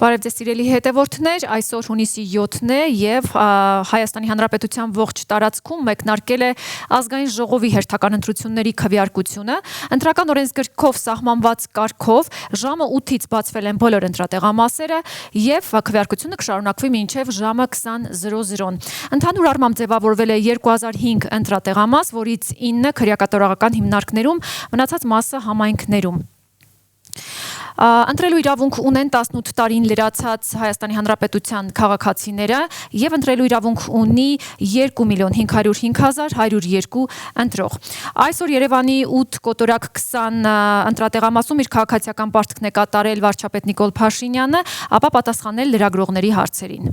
Բարև ձեզ սիրելի հետևորդներ, այսօր հունիսի 7-ն է եւ Հայաստանի Հանրապետության ողջ տարածքում մեկնարկել է ազգային ժողովի հերթական ընտրությունների քվեարկությունը։ Ընտրական օրենսգրքով սահմանված կարգով ժամը 8-ից բացվել են բոլոր ընտրատեղամասերը եւ քվեարկությունը կշարունակվի մինչեւ ժամը 20:00-ն։ Ընդհանուր առմամբ ձևավորվել է 2005 ընտրատեղամաս, որից 9 քրեակատորական հիմնարկներում, մնացած մասը համայնքներում։ Ընտրելու իրավունք ունեն 18 տարին լրացած Հայաստանի Հանրապետության քաղաքացիները եւ ընտրելու իրավունք ունի 2,505,102 ընտրող։ Այսօր Երևանի 8 կոտորակ 20 ընտրատեղամասում իր քաղաքացիական պարտքն է կատարել վարչապետ Նիկոլ Փաշինյանը, ապա պատասխանել լրագրողների հարցերին։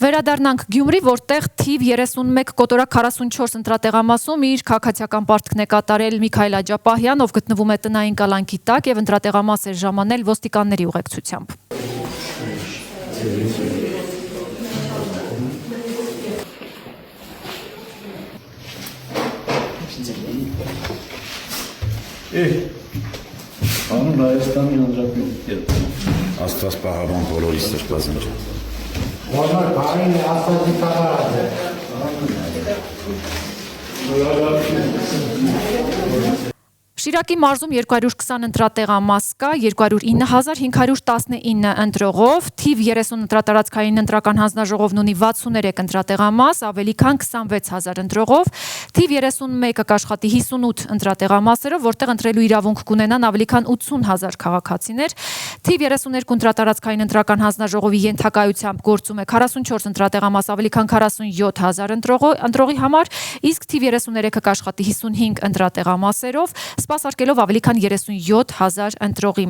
Վերադառնանք Գյումրի, որտեղ թիվ 31 կոտորակ 44 ընտրատեղամասում իր քաղաքացիական պարտքն է կատարել Միքայել Աջապահյան, ով գտնվում է տնային կալանքի տակ եւ ընտրատեղամաս է ժամանել ոստիկանների ուղեկցությամբ։ Հանուն Հայաստանի Հանրապետության Աստված պահավան բոլորիս սրբազան չէ։ Շիրակի մարզում 220 ընտրատեղամաս կա, 209,519 ընտրողով, թիվ 30 ընտրատարածքային ընտրական հանձնաժողովն ունի 63 ընտրատեղամաս, ավելի քան 26,000 ընտրողով, թիվ 31-ը կաշխատի 58 ընտրատեղամասերով, որտեղ ընտրելու իրավունք կունենան ավելի քան 80,000 քաղաքացիներ, թիվ 32 ընտրատարածքային ընտրական հանձնաժողովի ենթակայությամբ գործում է 44 ընտրատեղամաս, ավելի քան 47,000 ընտրողի համար, իսկ թիվ 33-ը կաշխատի 55 ընտրատեղամասերով, սպասարկելով ավելի քան 37,000 ընտրողի։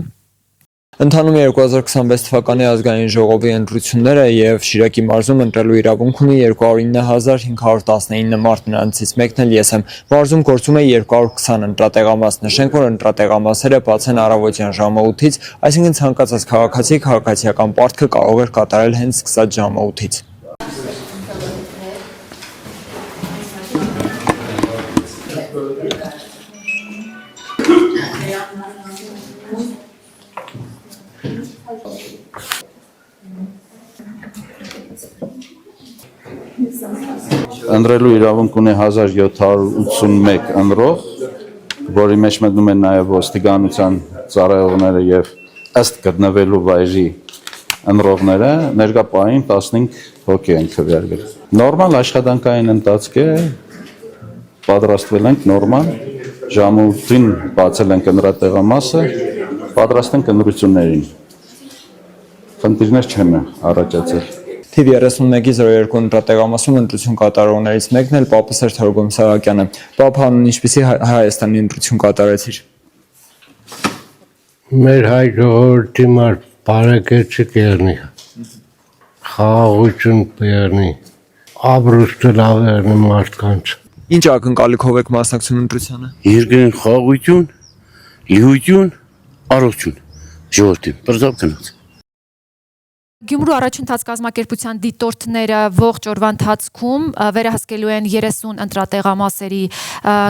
Ընթանում է 2026 թվականի ազգային ժողովի ընտրությունները եւ Շիրակի մարզում ընտրելու իրավունք ունի 209,519 մարդ, նրանցից մեկն էլ ես եմ։ Մարզում գործում է 220 ընտրատեղամաս, նշենք, որ ընտրատեղամասերը բաց են առավոտյան ժամը 8-ից, այսինքն ցանկացած քաղաքացի քաղաքացիական պարտքը կարող է կատարել հենց սկսած ժամը 8-ից։ Ընտրելու իրավունք ունի 1781 ընտրող, որի մեջ մտնում են նաև ոստիկանության ծառայողները եւ ըստ գտնվելու վայրի ընտրողները, ներկա պահին 15 հոգի են քվեարկել։ Նորմալ աշխատանքային ընթացք է, պատրաստվել ենք նորմալ, ժամը 8-ին բացել ենք ընտրատեղամասը, պատրաստ ենք ընտրություններին։ Խնդիրներ չեն առաջացել։ Թիվ 31-02 ընտրատեղամասում ընտրություն կատարողներից մեկն էլ Պապասեր Թորգոմ Սահակյանը։ Պապ հանուն ինչպիսի Հայաստանի ընտրություն կատարեցիր։ Մեր հայ ժողովրդի համար բարեկեցիկ եղնի, խաղաղություն եղնի, ապրուստը լավ եղնի մարդկանց։ Ինչ ակնկալիքով եք մասնակցում ընտրությանը։ Երկրին խաղաղություն, լիություն, առողջություն, ժողովրդին, բրձավ գնաց։ Գյումրու առաջընթաց կազմակերպության դիտորդները ողջ օրվա ընթացքում վերահսկելու են 30 ընտրատեղամասերի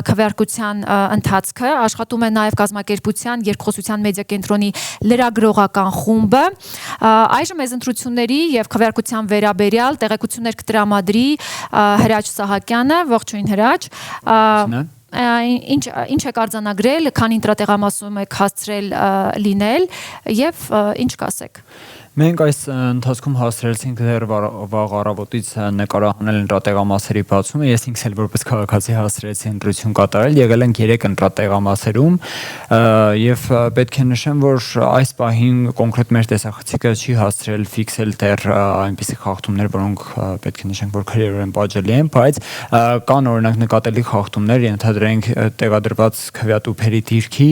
քվեարկության ընթացքը, աշխատում է նաև կազմակերպության երկխոսության մեդիա կենտրոնի լրագրողական խումբը։ Այժմ այս ընտրությունների եւ քվեարկության վերաբերյալ տեղեկություններ կտրամադրի Հրաչ Սահակյանը, ողջույն Հրաչ։ Ինչ եք արձանագրել, քանի ընտրատեղամասում եք հասցրել լինել եւ ինչ կասեք։ Մենք այս ընթացքում հասցրեցինք դեռ վաղ առավոտից նկարահանել ընտրատեղամասերի բացումը։ Ես ինքս էլ որպես քաղաքացի հասցրեցի ընտրություն կատարել, եղել ենք 3 ընտրատեղամասերում եւ պետք է նշեմ, որ այս պահին կոնկրետ մեր տեսախցիկը չի հասցրել ֆիքսել դեռ այնպիսի խախտումներ, որոնք պետք է նշենք, որ քրեորեն պատժելի են, բայց կան օրինակ նկատելի խախտումներ, ենթադրենք տեղադրված քվեատուփերի դիրքի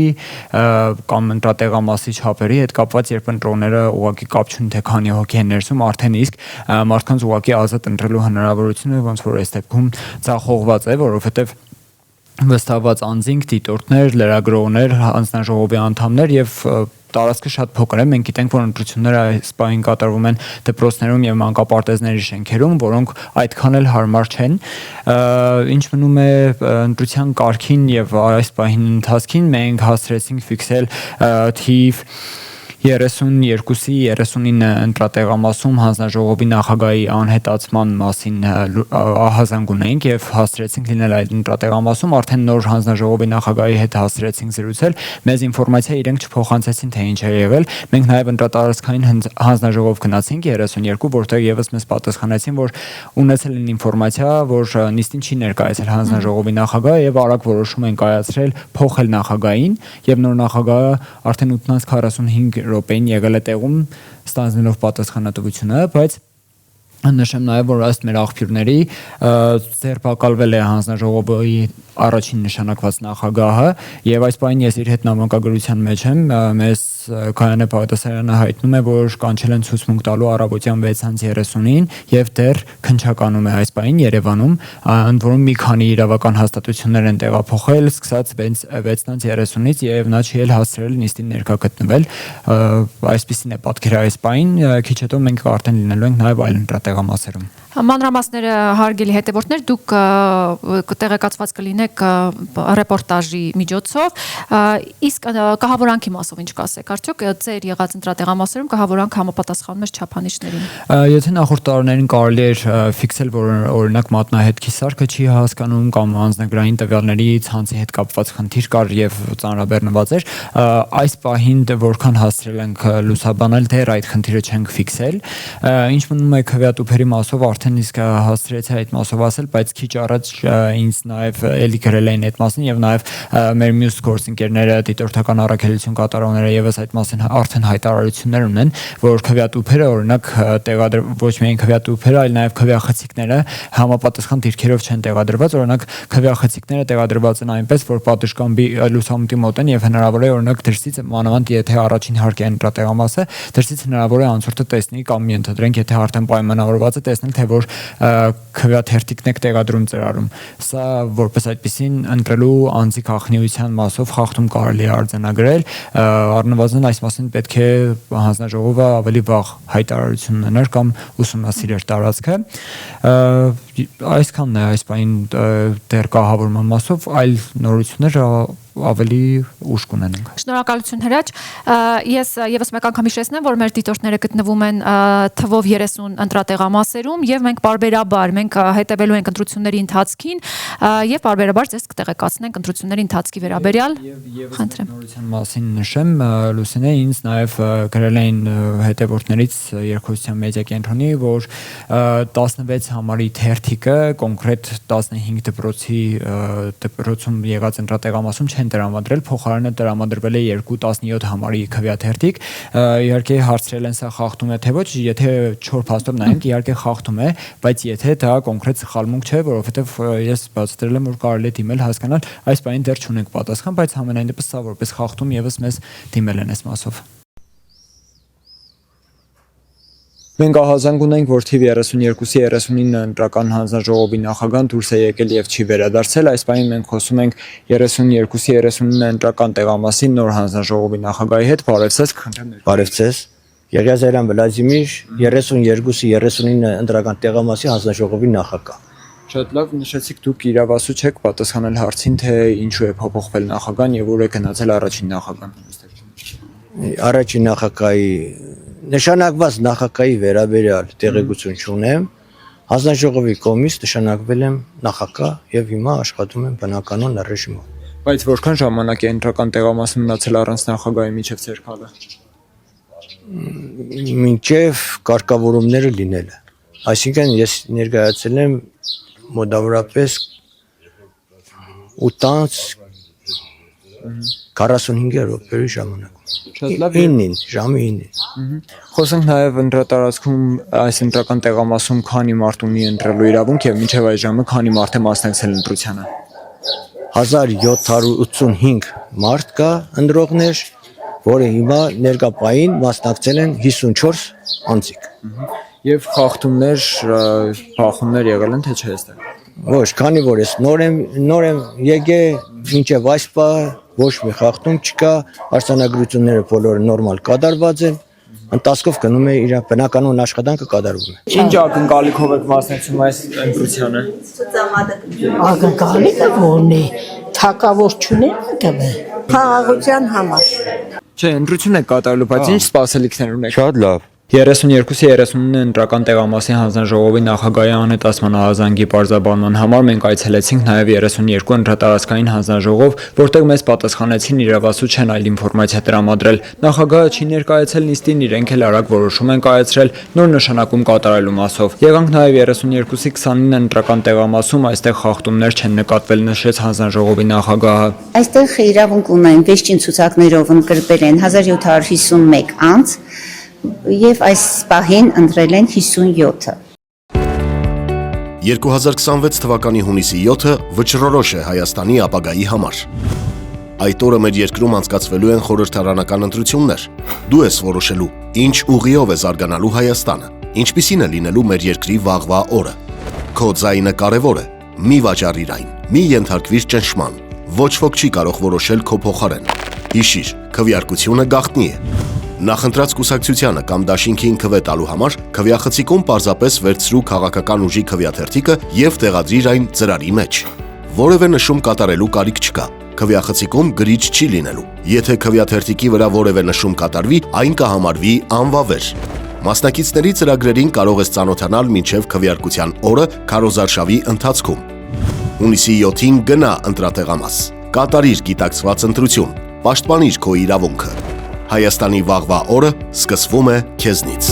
կամ ընտրատեղամասի չափերի հետ կապված, երբ ընտրողները ուղղակի կապ չունի թե քանի հոգի են ներսում, արդեն իսկ մարդկանց ուղղակի ազատ ընտրելու հնարավորությունը ոնց որ այս դեպքում ձախողված է, որովհետև վստահված անձինք, դիտորդներ, լրագրողներ, հանձնաժողովի անդամներ եւ տարածքը շատ փոքր է, մենք գիտենք, որ ընտրությունները այս պահին կատարվում են դպրոցներում եւ մանկապարտեզների շենքերում, որոնք այդքան էլ հարմար չեն։ Ինչ մնում է ընտրության կարգին եւ այս պահին ընթացքին մենք հասցրեցինք ֆիքսել թիվ 32-ի 39 ընտրատեղամասում հանձնաժողովի նախագահի անհետացման մասին ահազանգ ունենք եւ հասցրեցինք լինել այդ ընտրատեղամասում, արդեն նոր հանձնաժողովի նախագահի հետ հասցրեցինք զրուցել, մեզ ինֆորմացիա իրենք չփոխանցեցին, թե ինչ է եղել։ Մենք նաեւ ընտրատարածքային հանձնաժողով գնացինք 32, որտեղ եւս մեզ պատասխանեցին, որ ունեցել են ինֆորմացիա, որ նիստին չի ներկայացել հանձնաժողովի նախագահը եւ արագ որոշում են կայացրել փոխել նախագահին եւ նոր նախագահը արդեն 8:45 րոպեին եղել է տեղում ստանձնելով պատասխանատվությունը, բայց նշեմ նաև, որ ըստ մեր աղբյուրների ձերբակալվել է հանձնաժողովի առաջին նշանակված նախագահը եւ այս պահին ես իր հետ նամակագրության մեջ եմ, մեզ Գայանե Բաղդասարյանը հայտնում է, որ կանչել են ցուցմունք տալու առավոտյան 6:30-ին եւ դեռ քննչականում է այս պահին Երևանում, ընդ որում մի քանի իրավական հաստատություններ են տեղափոխել, սկսած 6:30-ից եւ նա չի էլ հասցրել նիստին ներկա գտնվել։ Այսպիսին է պատկերը այս պահին, քիչ հետո մենք արդեն լինելու ենք նաեւ այլ ընտրատեղամասերում։ Մանրամասները հարգելի հետևորդներ, դուք տեղեկացված կլինեք ռեպորտաժի միջոցով, իսկ կահավորանքի մասով ինչ կասեք, արդյոք ծեր եղած ընտրատեղամասերում կահավորանքը համապատասխանում է չափանիշներին։ Եթե նախորդ տարիներին կարելի էր ֆիքսել, որ օրինակ մատնահետքի սարքը չի հասկանում կամ անձնագրային տվյալների ցանցի հետ կապված խնդիր կար եւ ծանրաբեռնված էր, այս պահին որքան հասցրել ենք լուսաբանել, դեռ այդ խնդիրը չենք ֆիքսել։ Ինչ մնում է քվեատուփերի մասով արդեն իսկ հասցրեցի այդ մասով ասել, բայց քիչ առաջ ինձ նաև էլի գրել էին այդ մասին եւ նաև մեր մյուս գործընկերները, դիտորդական առաքելություն կատարողները եւս այդ մասին արդեն հայտարարություններ ունեն, որ քվեատուփերը օրինակ ոչ միայն քվեատուփերը, այլ նաև քվեախցիկները համապատասխան դիրքերով չեն տեղադրված, օրինակ քվեախցիկները տեղադրված են այնպես, որ պատշգամբի լուսամուտի մոտ են եւ հնարավոր է օրինակ դրսից մանավանդ եթե առաջին հարկի ընտրատեղամասը դրսից հնարավոր է անցորդը տեսնի կամ ենթադրենք եթե արդեն պայմանավորված է տեսնել թե որ քվեաթերթիկն եք տեղադրում ծրարում։ Սա որպես այդպեսին ընտրելու անձի գաղտնիության մասով խախտում կարելի է արձանագրել, առնվազն այս մասին պետք է հանձնաժողովը ավելի վաղ հայտարարություն ունենար կամ ուսումնասիրեր տարածքը։ Այսքանն է այս պահին դեռ կահավորման մասով, այլ նորություններ ավելի ուշ կունենանք։ Շնորհակալություն Հրաչ։ Ես եւս մեկ անգամ հիշեցնեմ, որ մեր դիտորդները գտնվում են թվով 30 ընտրատեղամասերում եւ մենք բարբերաբար հետևելու ենք ընտրությունների ընթացքին եւ բարբերաբար ձեզ կտեղեկացնենք ընտրությունների ընթացքի վերաբերյալ։ Խնդրեմ։ Նորության մասին նշեմ, Լուսինե ինձ նաեւ գրել էին հետևորդներից երկխոսության մեդիա կենտրոնի, որ 16 համարի թերթիկը կոնկրետ 15 դպրոցում եղած ընտրատեղամասում չեն տրամադրել, փոխարենը տրամադրվել է 2-17 համարի քվեաթերթիկ։ Իհարկե հարցրել են սա խախտում է թե ոչ, եթե չոր փաստով նայենք, իհարկե խախտում է, բայց եթե դա կոնկրետ սխալմունք չէ, որովհետև ես բացատրել եմ, որ կարելի է դիմել հասկանալ, այս բանին դեռ չունենք պատասխան, բայց համենայն դեպս սա որպես խախտում եւս մեզ դիմել են այս մասով։ Մենք ահազանգ ունենք, որ թիվ 32-ի 39 ընտրական հանձնաժողովի նախագահան դուրս է եկել եւ չի վերադարձել, այս բանին մենք խոսում ենք 32-ի 39 ընտրական տեղամասի նոր հանձնաժողովի նախագահի հետ, բարև ձեզ, խնդրեմ։ Բարև ձեզ։ Եղիազարյան Վլադիմիր, 32-ի 39 ընտրական տեղամասի հանձնաժողովի նախագահ։ Շատ լավ, նշեցիք դուք իրավասու չեք պատասխանել հարցին, թե ինչու է փոփոխվել նախագահան եւ ուր է գնացել առաջին նախագահան։ Առաջին նախագահի նշանակված նախագահի վերաբերյալ տեղեկություն չունեմ, հանձնաժողովի կողմից նշանակվել եմ նախագահ եւ հիմա աշխատում եմ բնականոն ռեժիմով։ Բայց որքան ժամանակ է ընտրական տեղամասում մնացել առանց նախագահի միջև ձեր քալը։ մինչև կարգավորումները լինելը։ Այսինքն ես ներկայացել եմ մոտավորապես 8:45 րոպեի ժամանակում։ Շատ լավ։ 9-ին, ժամի 9-ին։ Խոսենք նաև ընտրատարածքում այս ընտրական տեղամասում քանի մարդ ունի ընտրելու իրավունք եւ մինչեւ այս ժամը քանի մարդ է մասնակցել ընտրությանը։ 1785 մարդ կա ընտրողներ, որը հիմա ներկայային մասնակցել են 54 անձիկ։ Եվ խախտումներ, բախումներ եղել են թե չէ այստեղ։ Ոչ, քանի որ ես նոր եմ եկել, մինչև այս պահ ոչ մի խախտում չկա, արձանագրությունները բոլորը նորմալ կատարված են, ընթացքով գնում է իր բնականon աշխատանքը կատարվում է։ Ինչ ակնկալիքով եք մասնակցում այս ընտրությանը։ Ակնկալիքը ո՞րն է, թակավոր չունեն կը։ Խաղաղության համար։ Չէ, ընտրություն եք կատարելու, բայց ինչ սպասելիքներ ունեք։ Շատ լավ։ 32-39 ընտրական տեղամասի հանձնաժողովի նախագահի անհետացման ահազանգի պարզաբանման համար մենք այցելեցինք նաև 32 ընտրատարածքային հանձնաժողով, որտեղ մեզ պատասխանեցին իրավասու չեն այլ ինֆորմացիա տրամադրել։ Նախագահը չի ներկայացել նիստին, իրենք էլ արագ որոշում են կայացրել նոր նշանակում կատարելու մասով։ Եղանք նաև 32-ի 29 ընտրական տեղամասում, այստեղ խախտումներ չեն նկատվել, նշեց հանձնաժողովի նախագահը։ Այստեղ իրավունք ունեն վերջին ցուցակներով ընկրվել են 1751 անձ եւ այս պահին ընտրել են 57-ը։ 2026 թվականի հունիսի 7-ը վճռորոշ է Հայաստանի ապագայի համար։ Այդ օրը մեր երկրում անցկացվելու են խորհրդարանական ընտրություններ։ Դու ես որոշելու, ինչ ուղիով է զարգանալու Հայաստանը, ինչպիսին է լինելու մեր երկրի վաղվա օրը։ Քո ձայնը կարևոր է։ Մի վաճառիր այն, մի ենթարկվիր ճնշման։ Ոչ ոք չի կարող որոշել քո փոխարեն։ Հիշիր, քվեարկությունը գաղտնի է։ Նախընտրած կուսակցությանը կամ դաշինքին քվե տալու համար քվեախցիկում պարզապես վերցրու քաղաքական ուժի քվեաթերթիկը եւ տեղադրիր այն ծրարի մեջ։ Որևէ նշում կատարելու կարիք չկա։ Քվեախցիկում գրիչ չի լինելու։ Եթե քվեաթերթիկի վրա որևէ նշում կատարվի, այն կհամարվի անվավեր։ Մասնակիցների ծրագրերին կարող ես ծանոթանալ մինչև քվեարկության օրը քարոզարշավի ընթացքում։ Հունիսի 7-ին գնա ընտրատեղամաս։ Կատարիր գիտակցված ընտրություն։ Պաշտպանիր քո իրավունքը։ Հայաստանի վաղվա օրը սկսվում է քեզնից։